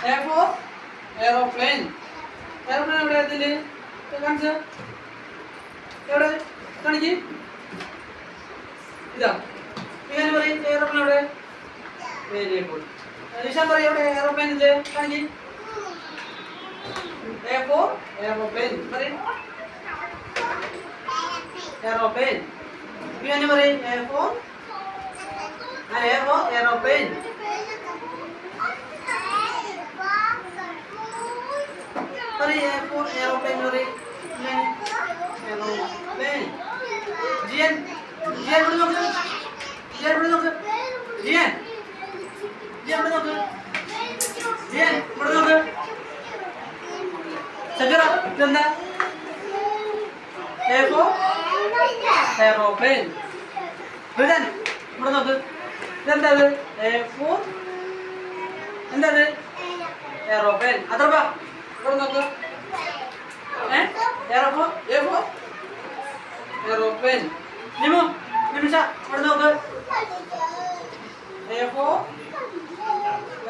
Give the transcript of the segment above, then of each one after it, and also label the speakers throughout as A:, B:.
A: A for aeroplane. Aeroplane എവിടെ ഇതില് കാണിച്ച എവിടെ കാണിക്ക് ഇതാ ഇങ്ങനെ പറയും എയർപ്ലെയിൻ എവിടെ വെരി ഗുഡ് നിഷാൻ പറയും എവിടെ എയർപ്ലെയിൻ ഇത് കാണിക്ക് A for aeroplane പറയും aeroplane ഇങ്ങനെ പറയും A for aeroplane പറയും A for aeroplane പറയും aeroplane ജിയൻ ജിയൻ ഇവിടെ നോക്ക് ജിയൻ ഇവിടെ നോക്ക് ജിയൻ ജിയൻ ഇവിടെ നോക്ക് ജിയൻ ഇവിടെ നോക്ക് സജറ ഇതെന്താ A for aeroplane റിതൻ ഇവിടെ നോക്ക് ഇതെന്താ ഇത് A for എന്താ ഇത് aeroplane അതർബ ഇവിടെ നോക്ക് aeroplane നിമു നിമിഷ ഇവിടെ നോക്ക് A for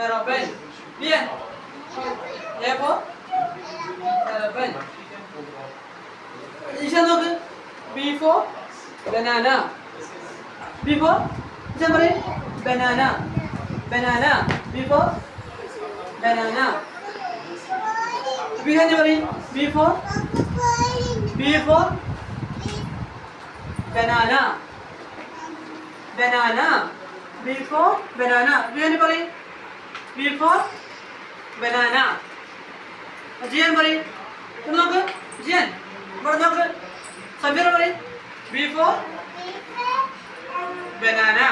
A: aeroplane ജിയൻ A for aeroplane Nisha നോക്ക് B for banana B for Nisha പറയ് banana banana B for banana B തന്നെ പറയ് B for banana banana B for banana B തന്നെ പറയ് B for banana ജിയൻ പറയ് ഇവിടെ നോക്ക് ജിയൻ ഇവിടെ നോക്ക് സബീറ പറയ് B for banana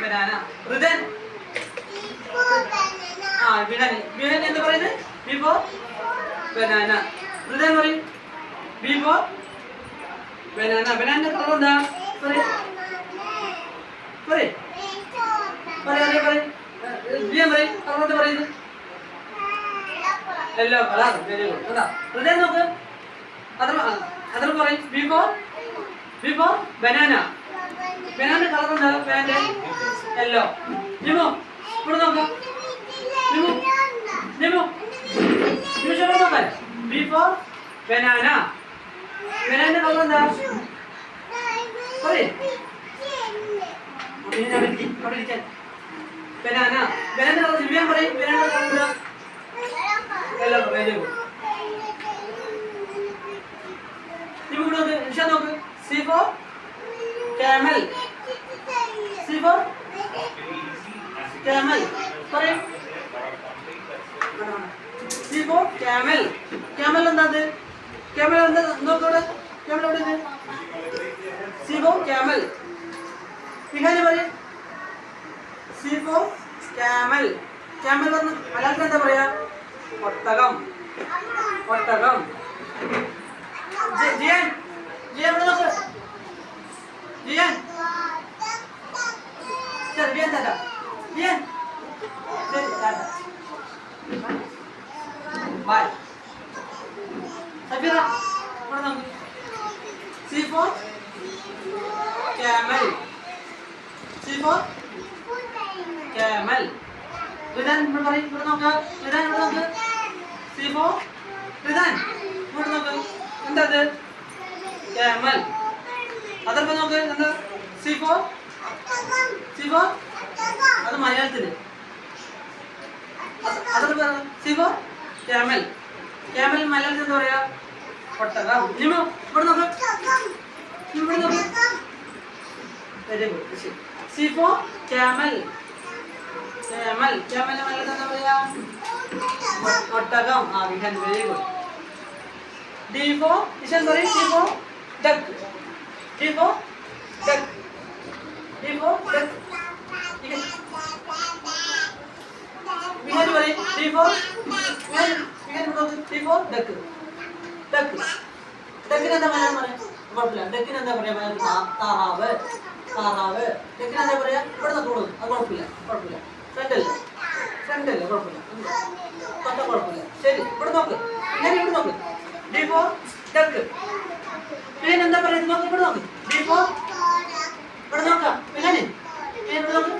A: banana റിതൻ ബിഹൻ എന്താ പറയുന്നത് B for banana റിതൻ പറയ് B for banana banana colour എന്താ പറയ് പറയ് പറയ് പറയ് ജിയൻ പറയ് കളർ എന്താ പറയുന്നത് യെല്ലോ കളർ വെരി ഗുഡ് എന്താ റിതൻ നോക്ക് അതർ പറയ് B for banana banana colour എന്താ പാന്റ് യെല്ലോ നിമു ഇവിടെ നോക്ക് നിമു ഇവിടെ നോക്ക് B for banana banana colour എന്താ പറയ് banana കളർ ദിവ്യ പറയ് banana കളർ എന്താ യെല്ലോ വെരി ഗുഡ് നിമു ഇവിടെ നോക്ക് നിഷ നോക്ക് C for camel C for camel പറയ് C for camel camel എന്താ അത് camel എന്താ നോക്ക് ഇവിടെ camel എവിടെ ഇത് C for camel ഇങ്ങനെ പറയ് C for camel camel എന്ന് മലയാളത്തിൽ എന്താ പറയാ ഒട്ടകം ഒട്ടകം ജിയൻ ജിയൻ ഇവിടെ നോക്ക് ജിയൻ ശരി ജിയൻ താത്ത ജിയൻ ശരി താത്ത ബൈ സബീറ ഇവിടെ നോക്ക് C for camel C for camel റിതൻ ഇവിടെ പറയ് ഇവിടെ നോക്ക് റിതൻ ഇവിടെ നോക്ക് C for റിതൻ ഇവിടെ നോക്ക് എന്താ ഇത് camel അതർപ്പ നോക്ക് എന്താ C for അത് മലയാളത്തില് അതർപ്പ C for camel camel മലയാളത്തിൽ എന്താ പറയാ ഒട്ടകം നിമു ഇവിടെ നോക്ക് ഇവിടെ നോക്ക് very good C for camel മലയാളത്തിൽ എന്താ പറയാ ഒട്ടകം ആ Vihaan very good D for Ishan പറയ് D for duck D for duck Vihaan പറയ് D for duck ഡക്കിന് എന്താ മലയാളം പറയാ കുഴപ്പമില്ല ഡക്കിന് എന്താ പറയാ താറാവ് ഡക്കിന് എന്താ പറയാ ഇവിടെ നോക്കോളൂ അത് കുഴപ്പമില്ല ഫ്രണ്ടല്ലേ കുഴപ്പമില്ല തൊട്ട കുഴപ്പമില്ല ശരി ഇവിടെ നോക്ക് ഇങ്ങനെ ഇവിടെ നോക്ക് D for duck പിന്നെ എന്താ പറയുന്നത് നോക്ക് ഇവിടെ നോക്ക് D for ഇവിടെ നോക്കാം പിന്നെ ഇവിടെ നോക്ക്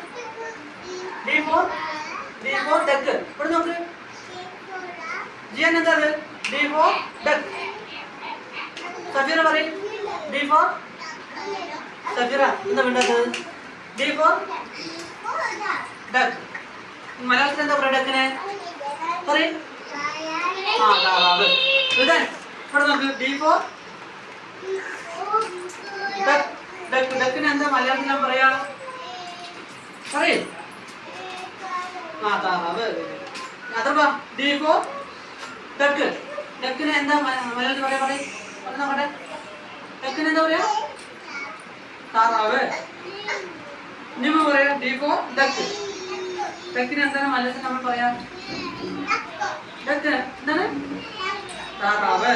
A: D for duck ഇവിടെ നോക്ക് പിഹാൻ എന്താ അത്? D for duck. സഫീറ പറയും. ഡി ഫോർ സഫീറ എന്താ വേണ്ടത്? D for duck. മലയാളത്തിൽ എന്താ പറയുക ഡക്കിനെ? പറയും. ആ താറാവ്. ഇവിടെ നോക്ക്. D for duck. ഡക്ക്. ഡക്കിന് എന്താ മലയാളത്തിൽ ഞാൻ പറയാ? പറയും. ആ താറാവ്. Atharva D for duck. ഡക്കിന് എന്താ മലയാളത്തിൽ പറയാ? പറയും. പറഞ്ഞു നോക്കട്ടെ. ഡക്കിന് എന്താ പറയാ? താറാവ്. ഇനി പറയാ ഡി ഫോർ ഡക്ക്. ഡക്കിന് എന്താണ് മലയാളത്തിൽ നമ്മൾ പറയാ? ഡക്ക് എന്താണ്? താറാവ്.